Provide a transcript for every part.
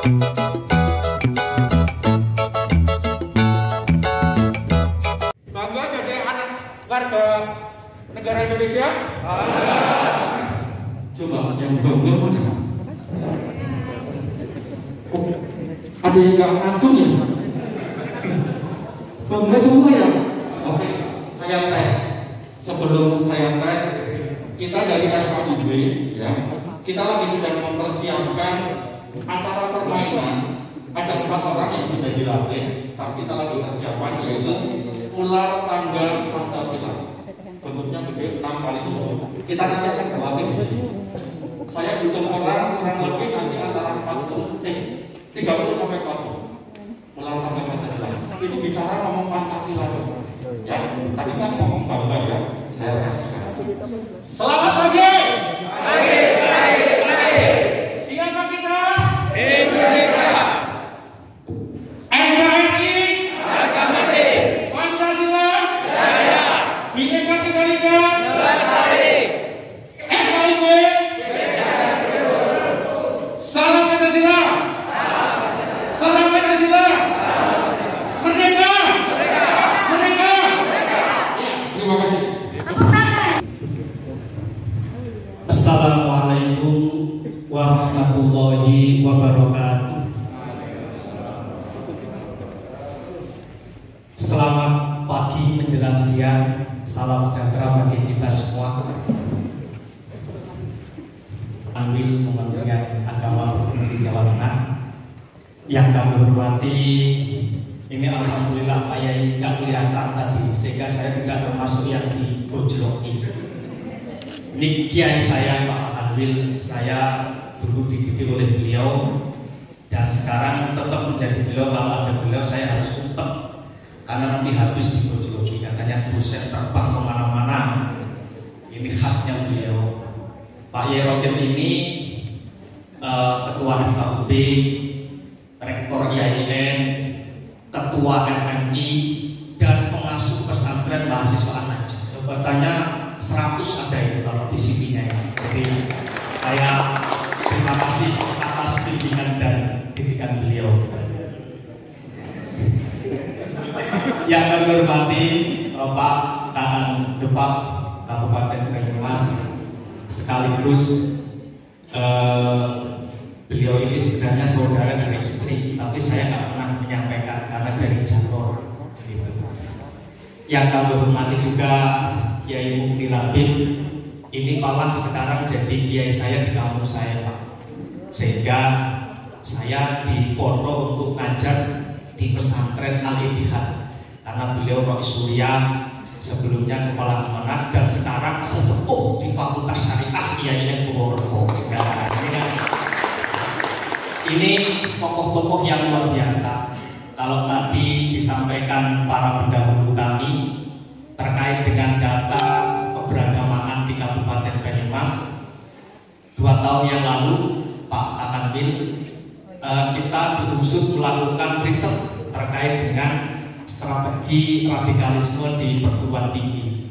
Bangga jadi anak warga negara Indonesia? Coba yang bangga mana? Oh, ada yang gak ngacung ya? Bangga semua ya? Oke, saya tes. Sebelum saya tes, kita dari RKUB ya, kita lagi sedang mempersiapkan acara permainan. Ada 4 orang yang sudah dilatih, tapi kita lagi persiapan yaitu ular tangga Pancasila. Bentuknya gede 6 kali 7. Kita nanti akan berlatih di sini. Saya butuh orang kurang lebih nanti antara 30 sampai 40. Ular tangga Pancasila. Ini bicara ngomong Pancasila dong. Ya, tadi kan ngomong bangga ya. Saya kasihkan. Selamat pagi. Pagi. Siapa kita? Indonesia. NKRI. Harga mati. Pancasila. Jaya. Bhinneka Tunggal Ika. Lestari. NKIB. Salam Pancasila. Salam Pancasila. Merdeka. Merdeka. Ya, terima kasih. Assalamualaikum warahmatullahi wabarakatuh. Selamat pagi menjelang siang. Salam sejahtera bagi kita semua. Ambil Kementerian Agama Provinsi Jawa Tengah yang kami hormati, ini alhamdulillah Pak Yai nggak kelihatan tadi, sehingga saya tidak termasuk yang digojloki. Ini kiai saya Pak Anwil, saya dulu dididik oleh beliau dan sekarang tetap menjadi beliau. Kalau ada beliau saya harus utek karena nanti habis digojloki, katanya buset terbang kemana-mana. Ini khasnya beliau. Pak Yai Rokim ini ketua FKUB, rektor IAIN, ketua MMI, dan pengasuh pesantren mahasiswa anak. Jabatannya 100 ada itu kalau di CV-nya ya. Jadi saya terima kasih atas bimbingan dan didikan beliau. Yang kami hormati Pak Kanan Depak Kabupaten Banyumas, sekaligus beliau ini sebenarnya saudara dari istri, tapi saya nggak pernah menyampaikan karena dari jalur. Gitu. Yang kami hormati juga Kiai Mukti Labib, ini malah sekarang jadi kiai saya di kampung saya Pak, sehingga saya dipondok untuk ngajar di pesantren Al-Ittihad karena beliau Rois Surya sebelumnya kepala kemenang dan sekarang sesepuh di Fakultas Syariah IAIN Purworejo. Nah, ini tokoh-tokoh yang luar biasa. Kalau tadi disampaikan para pendahulu kami terkait dengan data keberagamaan di Kabupaten Banyumas 2 tahun yang lalu, Pak Kakanwil, kita diunsur melakukan riset terkait dengan strategi radikalisme di perguruan tinggi.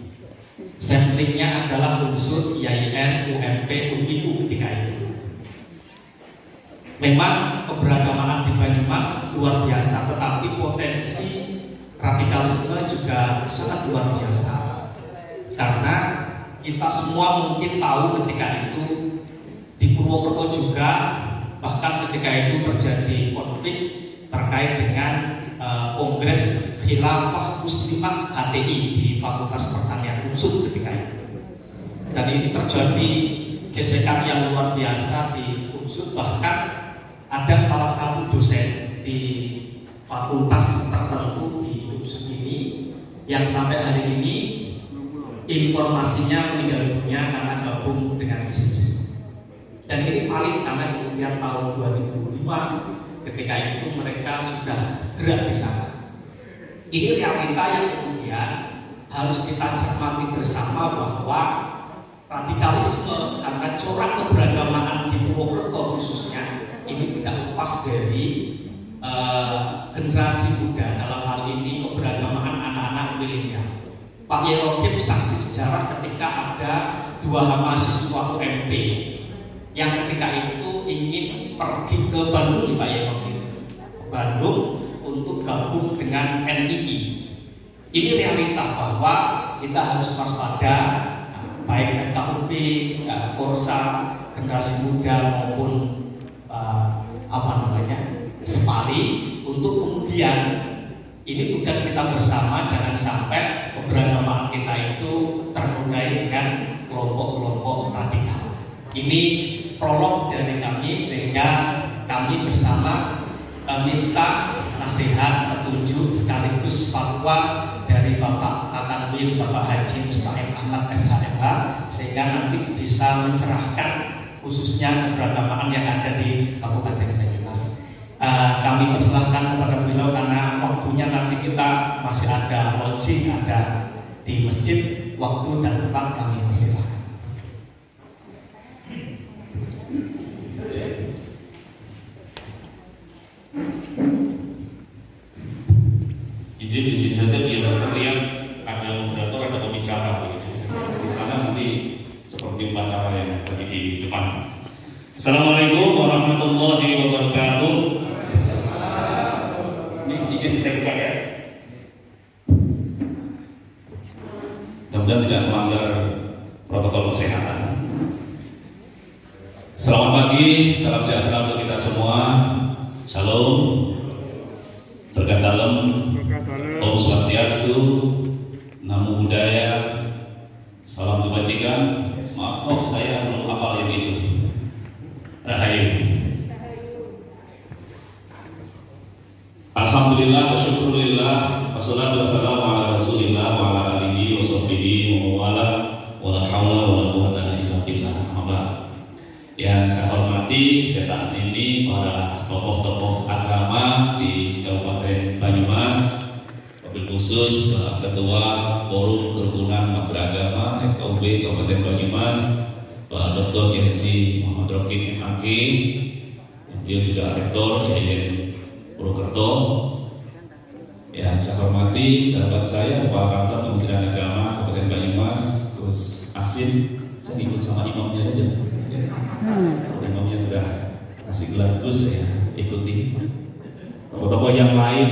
Samplingnya adalah unsur IAIN, UMP, UIU ketika itu. Memang keberagamaan di Banyumas luar biasa, tetapi potensi radikalisme juga sangat luar biasa. Karena kita semua mungkin tahu ketika itu di Purwokerto juga, bahkan ketika itu terjadi konflik terkait dengan Kongres Khilafah Muslimah HTI di Fakultas Pertanian Unsur ketika itu. Dan ini terjadi gesekan yang luar biasa di Unsur, bahkan ada salah satu dosen di fakultas tertentu di Unsur ini yang sampai hari ini informasinya meninggal dunia karena gabung dengan ISIS. Dan ini valid karena kemudian tahun 2005 ketika itu mereka sudah gerak di sana. Ini realita yang kemudian harus kita cermati bersama bahwa radikalisme karena corak keberagamaan di Purwokerto khususnya ini tidak lepas dari generasi muda, dalam hal ini keberagamaan anak-anak milenial. Pak Yai Rokim saksi sejarah ketika ada 2 mahasiswa UMP yang ketika itu ingin pergi ke Bandung Pak ya, waktu itu Bandung untuk gabung dengan NII. Ini realita bahwa kita harus waspada, baik FKUP, Forsa, generasi muda maupun Sepali, untuk kemudian ini tugas kita bersama, jangan sampai keberagaman kita itu terlukai dengan kelompok-kelompok radikal. Ini prolog dari kami, sehingga kami bersama minta nasihat, petunjuk sekaligus fatwa dari Bapak Akademik Bapak Haji Mustahil Ahmad SHMH, sehingga nanti bisa mencerahkan khususnya keberagaman yang ada di Kabupaten Banyumas. Kami persilahkan kepada beliau karena waktunya nanti kita masih ada launching, ada di masjid, waktu dan tempat kami persilahkan. Izin di sini saja biar terlihat ada moderator, ada pembicara di sana nanti seperti upacara yang tadi di depan. Assalamualaikum warahmatullahi wabarakatuh. Ini izin saya buka ya. Mudah-mudahan tidak melanggar protokol kesehatan. Selamat pagi, salam sejahtera untuk kita semua. Shalom, berkah dalam, Om Swastiastu, Namo Buddhaya, salam kebajikan. Maaf kok saya belum hafal yang itu. Rahayu. Alhamdulillah wa syukurillah, wassalatu wassalamu ala rasulillah wa ala alihi wa sahbihi wa wala wa la hawla wa la quwwata illa billah. Yang saya hormati, saya taat ini para tokoh-tokoh agama di Kabupaten Banyumas, wabil khusus Ketua Forum Kerukunan Umat Beragama FKUB Kabupaten Banyumas, Pak Dr. Haji Muhammad Rokib MAG, dia juga Rektor YIN Purwokerto. Yang saya hormati sahabat saya, Kepala Kantor Kementerian Agama Kabupaten Banyumas, Gus Asin. Saya ikut sama imamnya saja. Imamnya sudah kasih gelar Gus, ya ikuti. Tokoh-tokoh yang lain,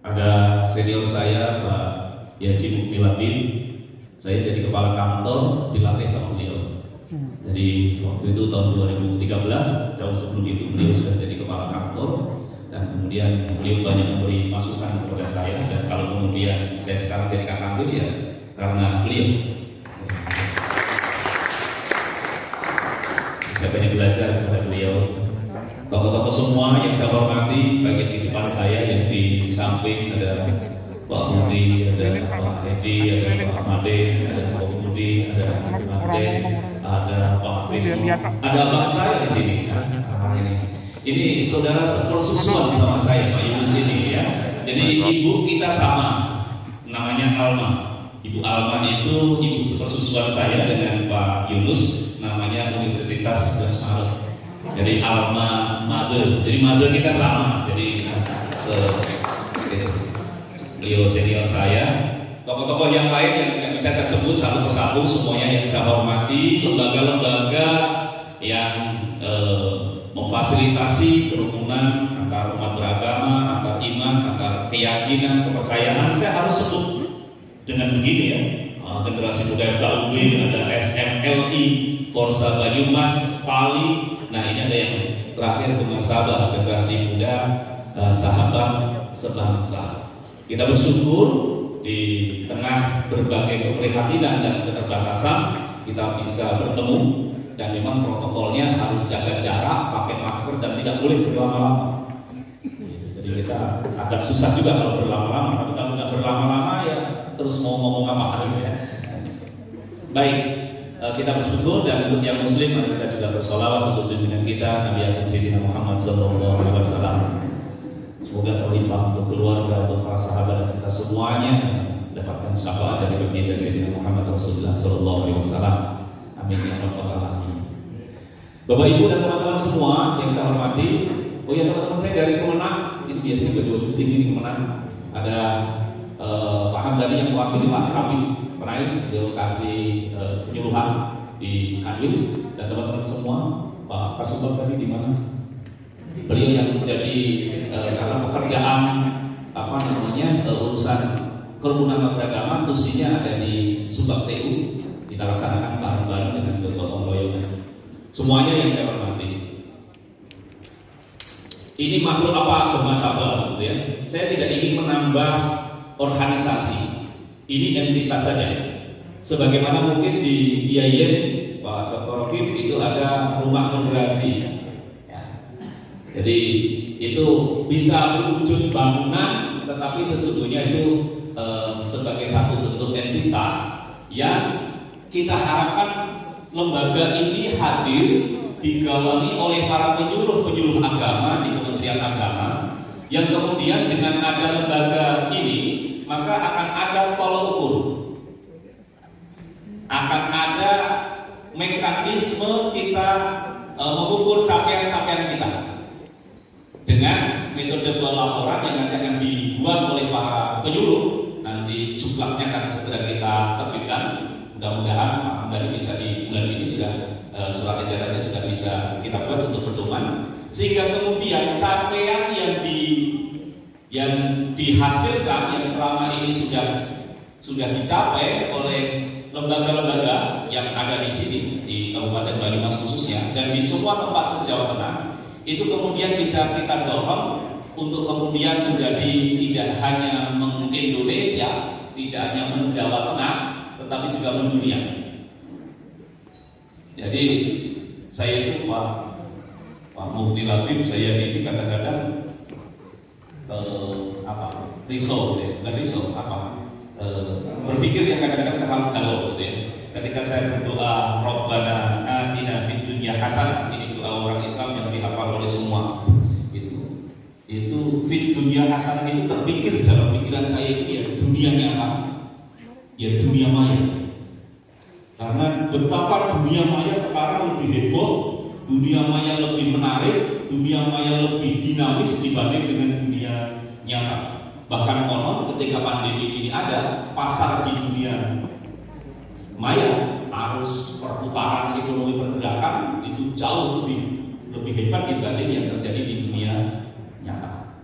ada senior saya Pak Yaji Mukmilabin. Saya jadi kepala kantor, dilatih sama beliau. Jadi waktu itu tahun 2013, jauh sebelum itu beliau sudah jadi kepala kantor, dan kemudian beliau banyak memberi masukan kepada saya. Dan kalau kemudian saya sekarang jadi kakak ya karena beliau. Saya banyak belajar kepada beliau. Tokoh-tokoh semua yang saya hormati, baik di depan saya, yang di samping ada Pak Budi, ada Pak Edi, ada Pak Made, ada Pak Budi, ada Pak Made, ada Pak Wisnu, ada abang saya di sini. Ini saudara sepersusuan sama saya, Pak Yunus ini ya. Jadi ibu kita sama, namanya Alma. Ibu Alma itu ibu sepersusuan saya dengan Pak Yunus, namanya Universitas 11 Maret. Jadi Alma Mother. Jadi mother kita sama. Jadi beliau senior saya. Tokoh-tokoh yang lain yang tidak bisa saya sebut satu persatu, semuanya yang saya hormati, lembaga-lembaga yang memfasilitasi kerukunan antar umat beragama, antar iman, antar keyakinan, kepercayaan. Saya harus sebut dengan begini ya. Generasi muda FKUB, ada SMLI, Forsa Banyumas, Pali. Nah ini ada yang terakhir Tumasabah, generasi muda sahabat sebangsa. Kita bersyukur di tengah berbagai keprihatinan dan keterbatasan kita bisa bertemu, dan memang protokolnya harus jaga jarak, pakai masker dan tidak boleh berlama-lama. Jadi kita agak susah juga kalau berlama-lama, tapi kalau tidak berlama-lama ya terus mau ngomong apa ya. Baik, kita bersyukur, dan untuk yang muslim mari kita juga bersolawat untuk junjungan kita Nabi Agung Sayyidina Muhammad SAW. Semoga terlimpah untuk keluarga, untuk para sahabat dan kita semuanya mendapatkan syafaat dari baginda Sayyidina Muhammad Rasulullah SAW. Amin ya rabbal alamin. Bapak Ibu dan teman-teman semua yang saya hormati, oh ya teman-teman saya dari Kemenang, ini biasanya baju putih ini Kemenang. Ada Pak Hamdani yang mewakili Pak Hamid Penais di lokasi penyuluhan di Kanwil, dan teman-teman semua Pak Kasubag tadi di mana? Beliau yang menjadi karena pekerjaan urusan kerukunan beragama, tusinya ada di Subag TU. Kita laksanakan bareng-bareng dengan gotong royong. Semuanya yang saya hormati. Ini makhluk apa agama sabar, gitu ya? Saya tidak ingin menambah organisasi. Ini entitas saja. Sebagaimana mungkin di IAIN Pak Dr. Rokim itu ada rumah moderasi. Ya. Jadi itu bisa berwujud bangunan, tetapi sesungguhnya itu sebagai satu bentuk entitas yang kita harapkan lembaga ini hadir digawangi oleh para penyuluh agama di Kementerian Agama, yang kemudian dengan ada lembaga ini maka akan ada tolak ukur, akan ada mekanisme kita mengukur capaian-capaian kita dengan metode pelaporan yang nanti akan dibuat oleh para penyuluh. Nanti jumlahnya akan segera kita terbitkan. Mudah-mudahan Pak Hamdani bisa di bulan ini sudah surat edarannya sudah bisa kita buat untuk pedoman, sehingga kemudian capaian yang dihasilkan yang selama ini sudah dicapai oleh lembaga-lembaga yang ada di sini di Kabupaten Banyumas khususnya dan di semua tempat se-Jawa Tengah, itu kemudian bisa kita dorong untuk kemudian menjadi tidak hanya meng-Indonesia, tidak hanya men-Jawa Tengah, tetapi juga mendunia. Jadi saya itu Pak Mufti Latif, saya ini kadang-kadang berpikir yang kadang-kadang terlalu galau gitu ya. Ketika saya berdoa Rabbana atina fid dunya hasanah, ini doa orang Islam yang dihafal oleh semua. Itu fid dunya hasanah itu terpikir dalam pikiran saya itu ya dunianya apa? Ya dunia maya. Karena betapa dunia maya sekarang lebih heboh, dunia maya lebih menarik, dunia maya lebih dinamis dibanding dengan dunia nyata. Bahkan konon ketika pandemi ini ada, pasar di dunia maya, arus perputaran ekonomi pergerakan itu jauh lebih hebat dibanding yang terjadi di dunia nyata.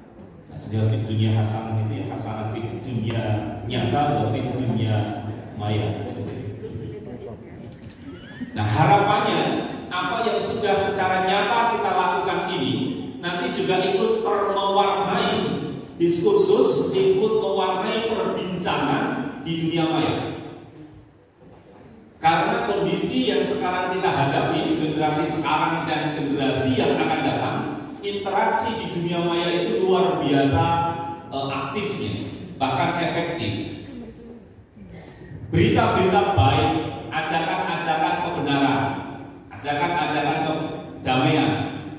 Nah, sejauh di dunia hasanah itu ya hasanah di dunia nyata atau di dunia maya. Nah, harapannya apa yang sudah secara nyata kita lakukan ini nanti juga ikut mewarnai diskursus, ikut mewarnai perbincangan di dunia maya. Karena kondisi yang sekarang kita hadapi, generasi sekarang dan generasi yang akan datang, interaksi di dunia maya itu luar biasa aktifnya, bahkan efektif. Berita-berita baik, ajakan-ajakan kebenaran, ajakan-ajakan kedamaian,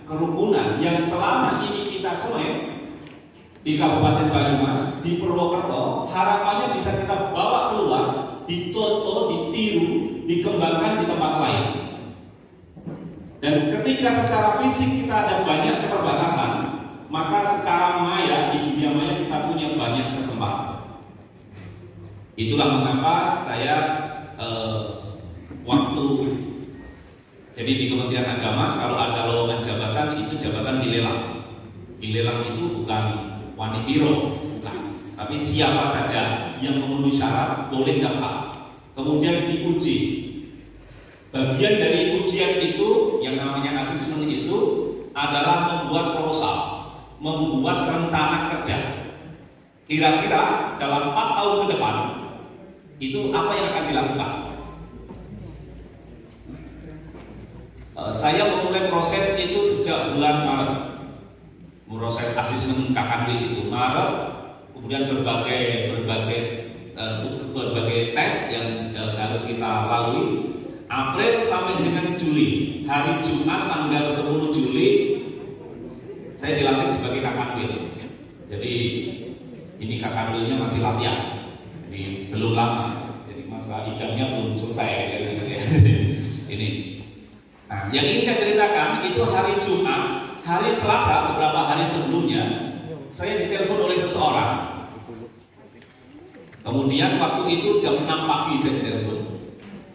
kerukunan yang selama ini kita selek di Kabupaten Banyumas, di Purwokerto, harapannya bisa kita bawa keluar, dicontoh, ditiru, dikembangkan di tempat lain. Dan ketika secara fisik kita ada banyak keterbatasan, maka secara maya, di dunia maya kita punya banyak kesempatan. Itulah mengapa saya jadi di Kementerian Agama kalau ada lowongan jabatan itu jabatan dilelang. Dilelang itu bukan wanitiro, bukan. Tapi siapa saja yang memenuhi syarat boleh daftar. Kemudian diuji. Bagian dari ujian itu yang namanya asesmen itu adalah membuat proposal, membuat rencana kerja. Kira-kira dalam 4 tahun ke depan itu apa yang akan dilakukan? Saya memulai proses itu sejak bulan Maret. Proses asesmen KKB itu Maret, kemudian berbagai tes yang harus kita lalui. April sampai dengan Juli, hari Jumat tanggal 10 Juli saya dilantik sebagai Kakanwil. Jadi ini Kakanwilnya masih latihan, jadi belum lama. Jadi masa idamnya belum selesai. Ini. Nah, yang ingin saya ceritakan itu hari Jumat, hari Selasa beberapa hari sebelumnya saya ditelepon oleh seseorang. Kemudian waktu itu jam 6 pagi saya ditelepon.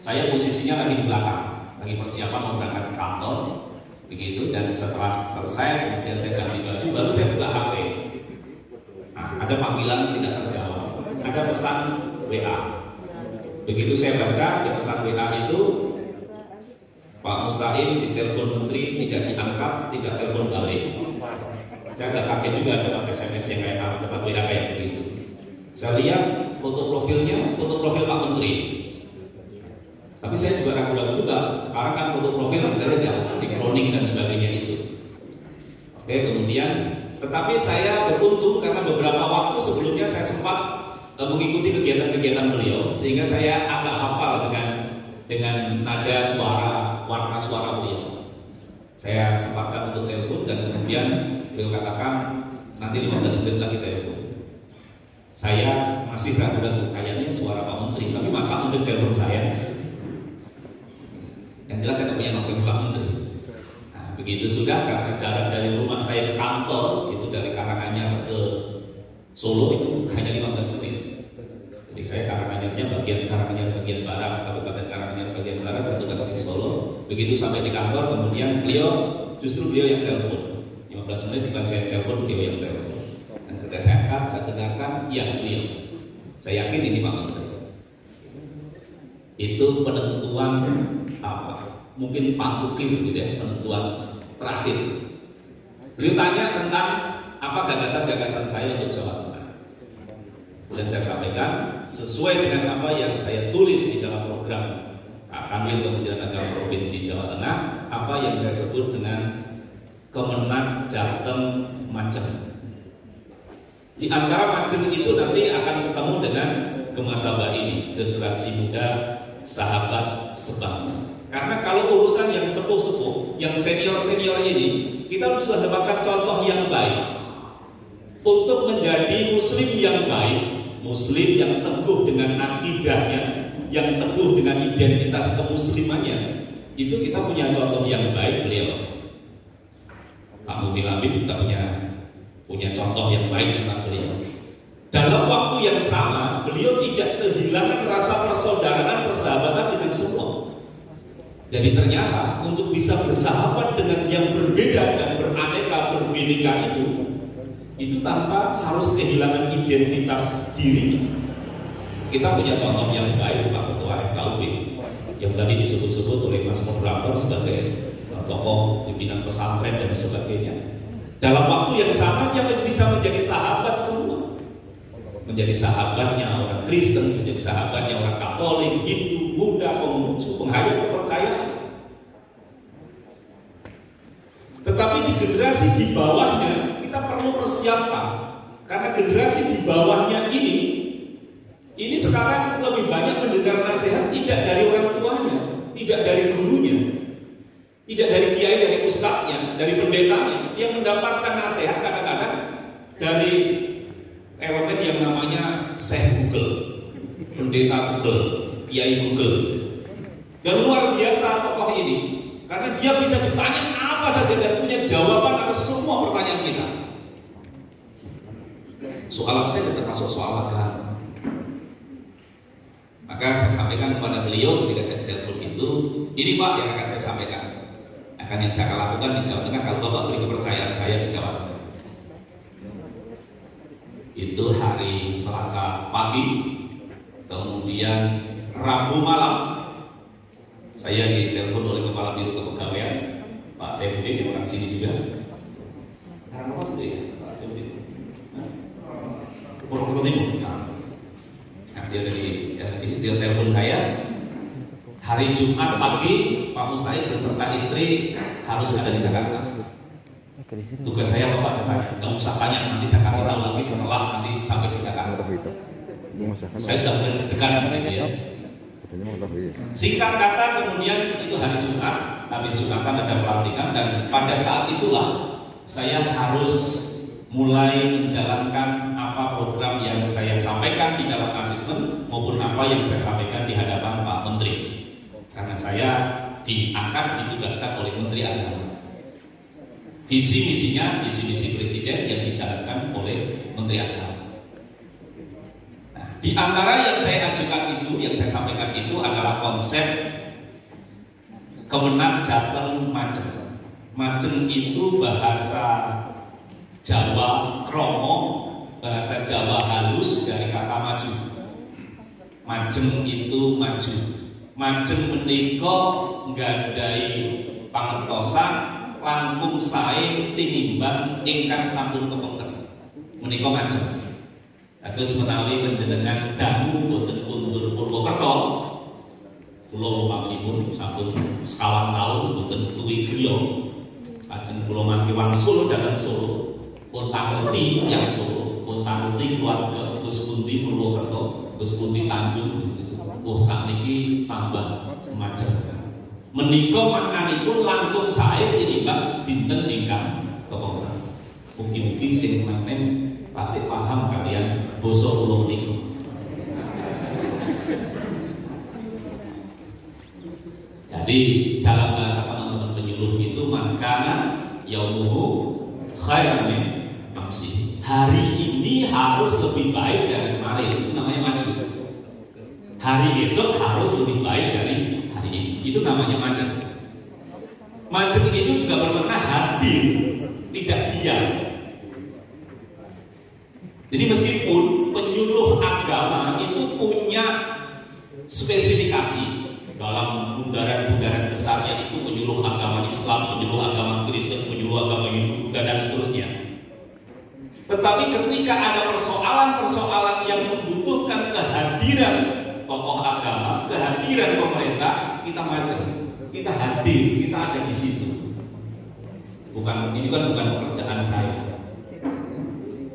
Saya posisinya lagi di belakang, lagi persiapan mau berangkat ke kantor. begitu. Dan setelah selesai kemudian saya ganti baju, baru saya buka HP. Nah, ada panggilan tidak terjawab, ada pesan WA. Begitu saya baca di pesan WA itu, Pak Mustahim ditelepon menteri, tidak diangkat, tidak telepon balik. Saya agak kaget juga dapat SMS yang kayak dapat WA kayak begitu. Saya lihat foto profilnya, foto profil Pak Menteri. Tapi saya juga ragu-ragu juga. Sekarang kan foto profil saya jauh di cloning dan sebagainya itu. Oke, kemudian, tetapi saya beruntung karena beberapa waktu sebelumnya saya sempat mengikuti kegiatan-kegiatan beliau, sehingga saya agak hafal dengan nada suara, warna suara beliau. Saya sempatkan untuk telepon dan kemudian beliau katakan nanti 15 menit lagi telepon. Saya masih ragu-ragu, kayaknya suara Pak Menteri, tapi masa Menteri telepon saya? Yang jelas saya punya nomor Pak Menteri. Nah, begitu sudah, karena jarak dari rumah saya ke kantor itu dari Karanganyar ke Solo itu hanya 15 menit. Jadi saya Karanganyar bagian barat, Kabupaten Karanganyar bagian barat, saya tugas di Solo. Begitu sampai di kantor, kemudian justru beliau yang telepon. 15 menit bukan saya telepon, beliau yang telepon. Dan ketika saya angkat, saya dengarkan, ya beliau. Saya yakin ini Pak Menteri. Itu penentuan apa? Mungkin pantukir gitu ya, penentuan terakhir. Beliau tanya tentang apa gagasan-gagasan saya untuk Jawa Tengah. Kemudian saya sampaikan sesuai dengan apa yang saya tulis di dalam program Kanwil Kementerian Agama Provinsi Jawa Tengah, apa yang saya sebut dengan Kemenang Jateng Majeng. Di antara Majeng itu nanti akan ketemu dengan Gemasaba ini, generasi muda sahabat sebangsa. Karena kalau urusan yang sepuh-sepuh, yang senior-senior ini, kita sudah mendapatkan contoh yang baik untuk menjadi muslim yang baik, muslim yang teguh dengan akidahnya, yang teguh dengan identitas kemuslimannya. Itu kita punya contoh yang baik beliau. Pak Muti Labib kita punya contoh yang baik tentang beliau. Dalam waktu yang sama, beliau tidak kehilangan rasa persaudaraan, persahabatan dengan semua. Jadi ternyata untuk bisa bersahabat dengan yang berbeda dan beraneka berbeda itu tanpa harus kehilangan identitas diri. Kita punya contoh yang baik, Pak Ketua FKUB yang tadi disebut-sebut oleh Mas Moderator sebagai tokoh pimpinan pesantren dan sebagainya. Dalam waktu yang sama dia bisa menjadi sahabat semua. Menjadi sahabatnya orang Kristen, menjadi sahabatnya orang Katolik, Hindu, Buddha, Konghucu, penghayat kepercayaan. Tetapi di generasi di bawahnya kita perlu persiapan, karena generasi di bawahnya ini sekarang lebih banyak mendengar nasihat tidak dari orang tuanya, tidak dari gurunya, tidak dari kiai, dari ustadznya, dari pendetanya. Yang mendapatkan nasihat kadang-kadang dari elemen yang namanya Syekh Google, pendeta Google, kiai Google. Dan luar biasa tokoh ini, karena dia bisa ditanya apa saja dan punya jawaban atas semua pertanyaan kita. Soal apa saja termasuk soal agama. Maka saya sampaikan kepada beliau ketika saya telepon itu, ini Pak yang akan saya sampaikan, akan yang saya akan lakukan di Jawa Tengah kalau Bapak beri kepercayaan saya di Jawa Tengah. Itu hari Selasa pagi, kemudian Rabu malam saya ditelepon oleh Kepala Biro Kepegawaian Pak Sefudin, di orang sini juga. Sekarang apa sih Pak Sefudin? Purwokerto Timur. Nah, dia telepon saya hari Jumat pagi, Pak Mustahim beserta istri harus ada di Jakarta. Tugas saya Bapak tanya, nggak usah tanya, nanti saya kasih tahu lagi setelah nanti sampai di Jakarta. Saya sudah dekat ya. Singkat kata, kemudian itu hari Jumat, habis Jumatan ada pelantikan, dan pada saat itulah saya harus mulai menjalankan apa program yang saya sampaikan di dalam asesmen maupun apa yang saya sampaikan di hadapan Pak Menteri. Karena saya diangkat, ditugaskan oleh Menteri Agama. Visi misinya, visi misi Presiden yang dijalankan oleh Menteri Agama. Nah, di antara yang saya ajukan itu, yang saya sampaikan itu adalah konsep Kemenang Jateng Majeng. Majeng itu bahasa Jawa kromo, bahasa Jawa halus dari kata maju. Majeng itu maju. Majeng menika nggadhahi pangertosan langkung sae tinimbang ingkang sampun kepengker. Menika majeng. Kados menawi panjenengan dangu boten kundur Purwokerto, kula pamripun sampun sekawan taun boten tuwi griya. Lajeng kula mangke wangsul dhateng Solo, pun tangerti yang Solo, pun tangerti keluarga Gus Pundi Purwokerto, Gus Pundi Tanjung. Oh sakniki tambah majeng. Menika maknanipun langkung sae tinimbang dinten ingkang kepengker. Mugi-mugi sing menen tasih paham kalian basa kula menika. Jadi dalam bahasa teman-teman penyuluh itu makana yaumuhu khairan min amsi. Hari ini harus lebih baik dari kemarin. Itu namanya maju. Hari esok harus lebih baik dari hari ini. Itu namanya majeng. Majeng itu juga bermakna hadir, tidak diam. Jadi meskipun penyuluh agama itu punya spesifikasi dalam bundaran-bundaran besarnya itu penyuluh agama Islam, penyuluh agama Kristen, penyuluh agama Hindu, dan seterusnya. Tetapi ketika ada persoalan-persoalan yang membutuhkan kehadiran tokoh agama, kehadiran pemerintah, kita majeng, kita hadir, kita ada di situ. Ini kan bukan pekerjaan saya.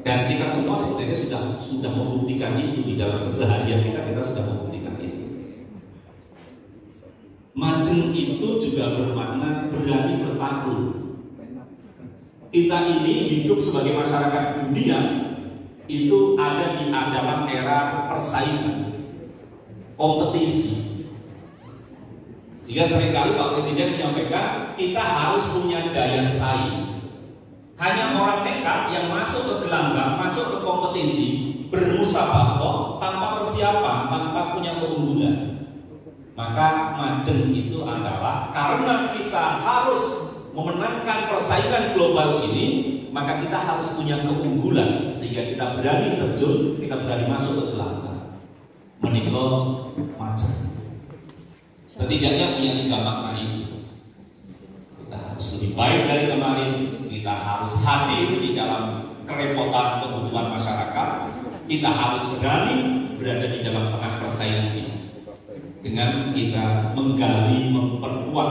Dan kita semua sebenarnya sudah membuktikan itu di dalam keseharian kita sudah membuktikan itu. Majeng itu juga bermakna berani bertarung. Kita ini hidup sebagai masyarakat dunia itu ada di dalam era persaingan, kompetisi. Jika seringkali Pak Presiden menyampaikan kita harus punya daya saing. Hanya orang nekat yang masuk ke gelanggang, masuk ke kompetisi, bermusabaqah tanpa persiapan, tanpa punya keunggulan. Maka majeng itu adalah karena kita harus memenangkan persaingan global ini, maka kita harus punya keunggulan sehingga kita berani terjun, kita berani masuk ke gelanggang. Menika majeng. Setidaknya punya 3 makna itu. Kita harus lebih baik dari kemarin. Kita harus hadir di dalam kerepotan kebutuhan masyarakat. Kita harus berani berada di dalam tengah persaingan ini dengan kita menggali, memperkuat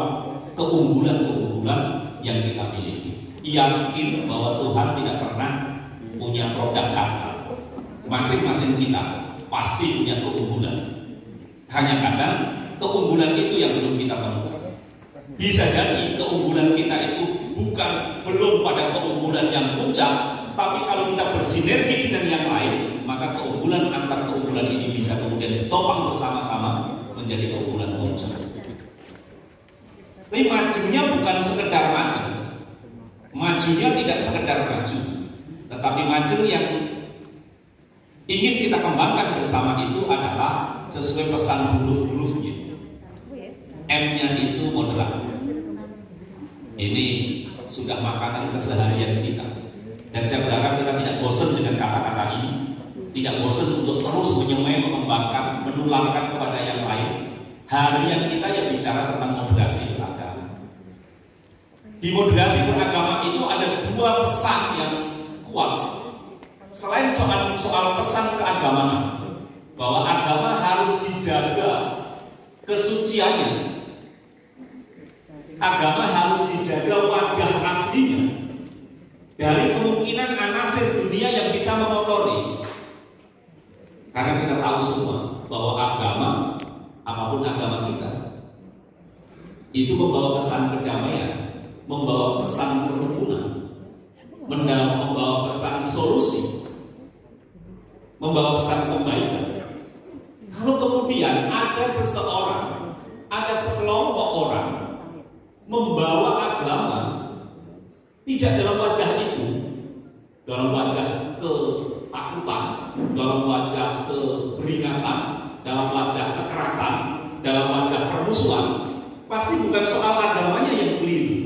keunggulan-keunggulan yang kita miliki. Yakin bahwa Tuhan tidak pernah punya produk kata. Masing-masing kita pasti punya keunggulan. Hanya kadang keunggulan itu yang belum kita temukan. Bisa jadi keunggulan kita itu belum pada keunggulan yang puncak, tapi kalau kita bersinergi dengan yang lain, maka keunggulan antar keunggulan ini bisa kemudian ditopang bersama-sama menjadi keunggulan puncak. Tapi majunya bukan sekedar maju. Majunya tidak sekedar maju, tetapi maju yang ingin kita kembangkan bersama itu adalah sesuai pesan huruf-hurufnya. M-nya itu moderat. Ini sudah makanan keseharian kita. Dan saya berharap kita tidak bosan dengan kata-kata ini, tidak bosan untuk terus menyemai, mengembangkan, menularkan kepada yang lain. Harian kita yang bicara tentang moderasi beragama. Di moderasi beragama itu ada 2 pesan yang kuat. Selain soal pesan keagamaan, bahwa agama harus dijaga kesuciannya, agama harus dijaga wajah aslinya dari kemungkinan anasir dunia yang bisa mengotori. Karena kita tahu semua bahwa agama, apapun agama kita, itu membawa pesan perdamaian, membawa pesan kerukunan, membawa pesan solusi, membawa pesan kebaikan. Kalau kemudian ada seseorang, ada sekelompok orang membawa agama tidak dalam wajah itu, dalam wajah ketakutan, dalam wajah keberingasan, dalam wajah kekerasan, dalam wajah permusuhan, pasti bukan soal agamanya yang keliru,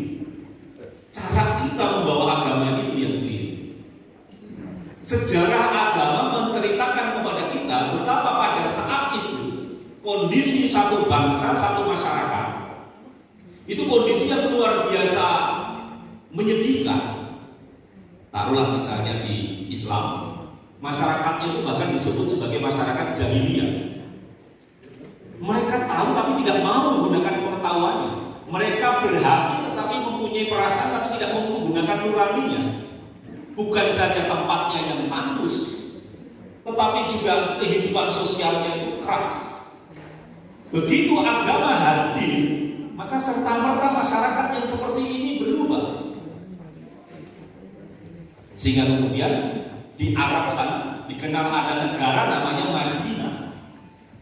sejarah agama menceritakan kepada kita betapa pada saat itu kondisi satu bangsa, satu masyarakat itu kondisi yang luar biasa menyedihkan. Taruhlah misalnya di Islam, masyarakatnya itu bahkan disebut sebagai masyarakat jahiliyah. Mereka tahu tapi tidak mau menggunakan pengetahuannya. Mereka berhati tetapi mempunyai perasaan tapi tidak mau menggunakan nuraninya. Bukan saja tempatnya yang tandus, tetapi juga kehidupan sosialnya itu keras. Begitu agama hadir, maka serta-merta masyarakat yang seperti ini berubah. Sehingga kemudian di Arab sana dikenal ada negara namanya Madinah.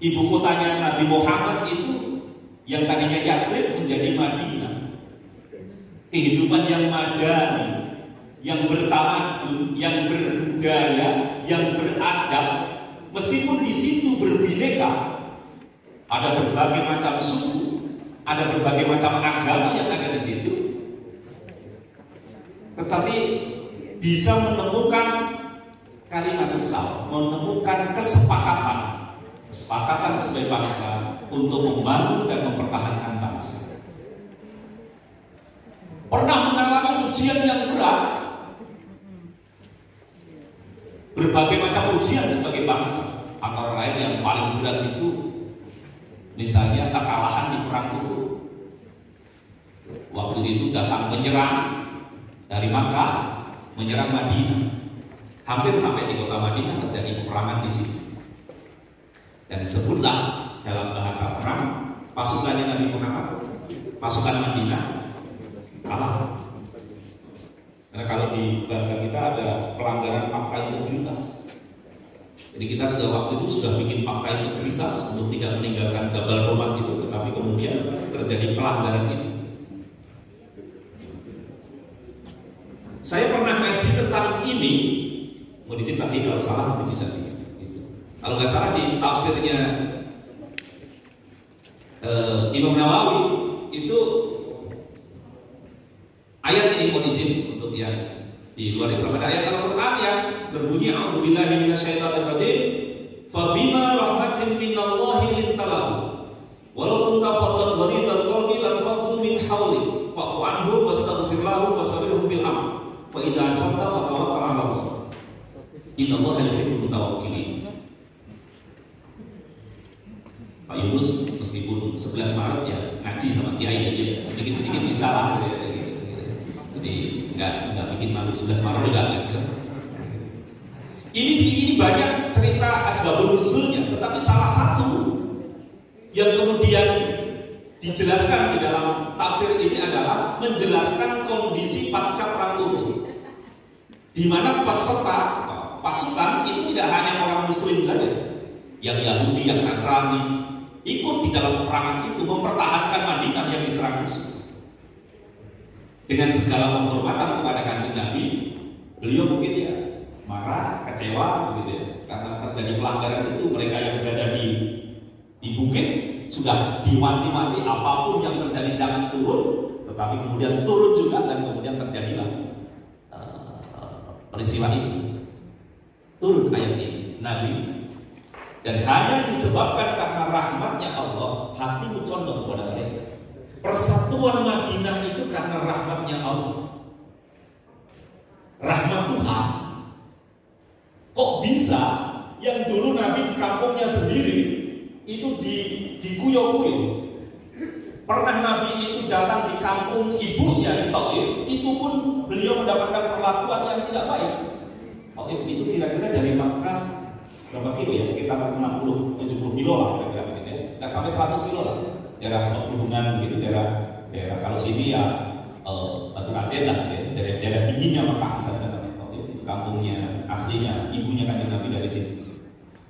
Ibu kotanya Nabi Muhammad itu yang tadinya Yasrib menjadi Madinah. Kehidupan yang madani, yang bertamadun, yang berbudaya, yang beradab. Meskipun di situ berbineka, ada berbagai macam suku, ada berbagai macam agama yang ada di situ, tetapi bisa menemukan kalimat besar, menemukan kesepakatan sebagai bangsa untuk membangun dan mempertahankan bangsa. Pernah mengalami ujian yang berat, berbagai macam ujian sebagai bangsa. Antara lain yang paling berat itu misalnya kekalahan di perang Uhud. Waktu itu datang menyerang dari Makkah, menyerang Madinah. Hampir sampai di kota Madinah terjadi peperangan di situ. Dan disebutlah dalam bahasa perang, pasukannya Nabi Muhammad, pasukan Madinah kalah. Karena kalau di bahasa kita ada pelanggaran fakta integritas. Jadi kita sudah waktu itu sudah bikin fakta integritas untuk tidak meninggalkan Jabal Rumah itu, tetapi kemudian terjadi pelanggaran itu. Saya pernah ngaji tentang ini, mau dicip tapi kalau salah nanti bisa gitu. Kalau nggak salah di tafsirnya Imam Nawawi itu ayat ini mau dicip untuk yang di luar Islam. Ada ayat Al-Quran yang berbunyi a'udzubillahi minasyaitonir rajim fa bima rahmatin minallahi lintalahu walau kunta faddan ghalidhal qalbi lan faddu min hawlik fa'fu anhum wastaghfir lahum wasabirhum bil amr fa idza azamta fatawakkal 'ala Allah innallaha yuhibbul mutawakkilin. Pak Yunus meskipun 11 Maret ya ngaji sama kiai aja sedikit-sedikit bisa lah gitu. Jadi nggak bikin malu 11 Maret juga gitu. Ini banyak cerita asbabun nuzulnya, tetapi salah satu yang kemudian dijelaskan di dalam tafsir ini adalah menjelaskan kondisi pasca perang Uhud, di mana peserta pasukan itu tidak hanya orang Muslim saja, yang Yahudi, yang Nasrani ikut di dalam peperangan itu mempertahankan Madinah yang diserang musuh. Dengan segala penghormatan kepada Kanjeng Nabi, beliau mungkin ya marah, kecewa begitu ya, karena terjadi pelanggaran itu. Mereka yang berada di bukit sudah diwanti-wanti apapun yang terjadi jangan turun, tetapi kemudian turun juga dan kemudian terjadilah peristiwa ini. Turun ayat ini, Nabi, dan hanya disebabkan karena rahmatnya Allah, hatimu condong kepada mereka. Persatuan Madinah itu karena rahmatnya Allah, rahmat Tuhan. Kok bisa yang dulu Nabi di kampungnya sendiri itu dikuyok-kuyok? Pernah Nabi itu datang di kampung ibunya di Taif, itu pun beliau mendapatkan perlakuan yang tidak baik. Taif itu kira-kira dari Makkah berapa kilo ya? Sekitar 60-70 kilo lah kira-kira gitu ya. Nggak sampai 100 kilo lah. Daerah pegunungan gitu, daerah kalau sini ya Batu Raden lah, ya. daerah dinginnya Makkah misalnya itu kampungnya aslinya, ibunya Kanjeng Nabi dari sini.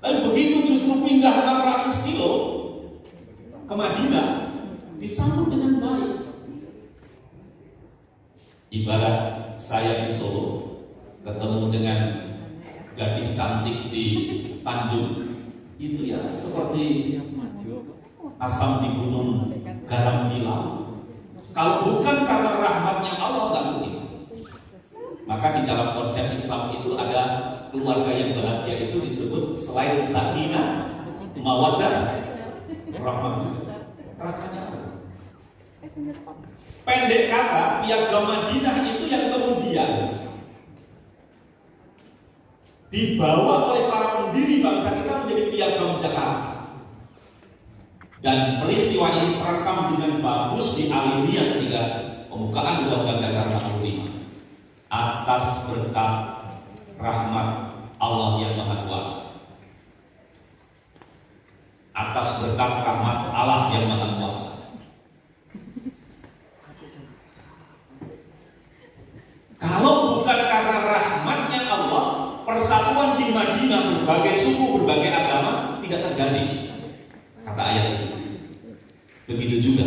Lalu begitu justru pindah 600 kilo ke Madinah, disambut dengan baik. Ibarat saya di Solo ketemu dengan gadis cantik di Tanjung, itu ya seperti asam di gunung, garam di laut. Kalau bukan karena rahmatnya Allah nggak mungkin. Maka di dalam konsep Islam itu ada keluarga yang bahagia itu disebut selain sakinah, mawaddah, rahmah juga. Rahmanya apa? Pendek kata, Piagam Madinah itu yang kemudian dibawa oleh para pendiri bangsa kita menjadi Piagam Jakarta. Dan peristiwa ini terekam dengan bagus di alinea ketika pembukaan Undang-Undang Dasar 45 atas berkat rahmat Allah yang Maha Kuasa. Atas berkat rahmat Allah yang Maha Kuasa. Kalau bukan karena rahmatnya Allah, persatuan di Madinah berbagai suku, berbagai agama tidak terjadi. Kata ayat ini. Begitu juga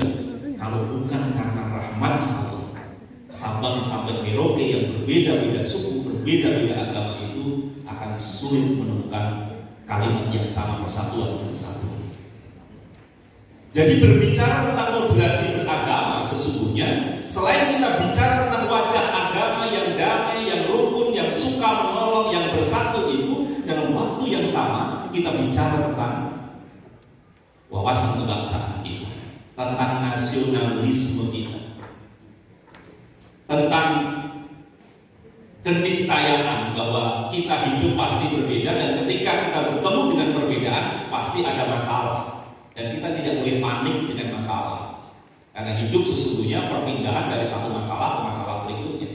kalau bukan karena rahmatnya Allah, Sabang sampai Merauke yang berbeda-beda suku, berbeda-beda agama itu akan sulit menemukan kalimat yang sama, persatuan yang satu. Jadi berbicara tentang moderasi beragama sesungguhnya, selain kita bicara tentang wajah agama yang damai, yang rukun, yang suka menolong, yang bersatu itu, dalam waktu yang sama kita bicara tentang wawasan kebangsaan kita, tentang nasionalisme kita, tentang keniscayaan bahwa kita hidup pasti berbeda dan ketika kita bertemu dengan perbedaan pasti ada masalah dan kita tidak boleh panik dengan masalah karena hidup sesungguhnya perpindahan dari satu masalah ke masalah berikutnya.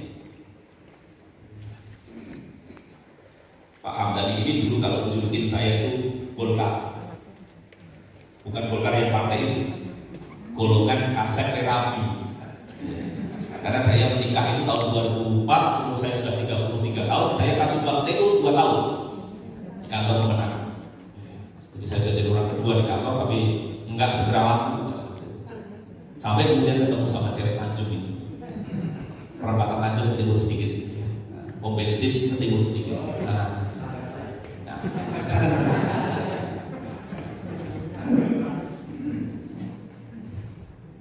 Pak Hamdani ini dulu kalau menjulukin saya itu Golkar, bukan Golkar yang partai itu, golongan kaset terapi. Karena saya menikah itu tahun 2004, umur saya sudah 33 tahun, saya kasih TU 2 tahun di kantor kemenangan. Jadi saya sudah jadi orang kedua di kantor, tapi enggak segera waktu. Sampai kemudian ketemu sama cewek Tanjung ini. Perempatan Tanjung ketimbul sedikit, pom bensin ketimbul sedikit.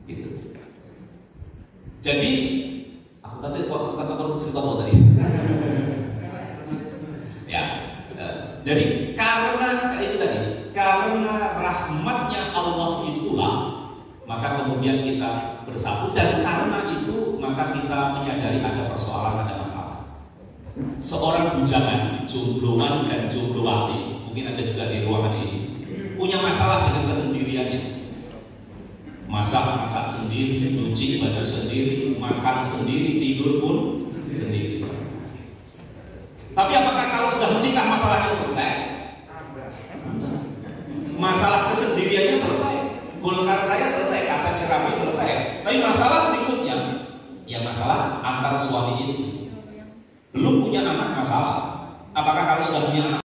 Gitu. Jadi aku tadi kata cerita apa tadi? Ya, jadi karena itu tadi, karena rahmatnya Allah itulah, maka kemudian kita bersatu dan karena itu maka kita menyadari ada persoalan, ada masalah. Seorang bujangan, jombloan dan jomblowati, mungkin ada juga di ruangan ini, punya masalah dengan kesendiriannya. Masak sendiri, nyuci baju sendiri, makan sendiri, tidur pun sendiri. Tapi apakah kalau sudah menikah masalahnya selesai? Masalah kesendiriannya selesai. Golkar saya selesai, kaset terapi selesai. Tapi masalah berikutnya, ya masalah antar suami istri. Belum punya anak masalah. Apakah kalau sudah punya anak?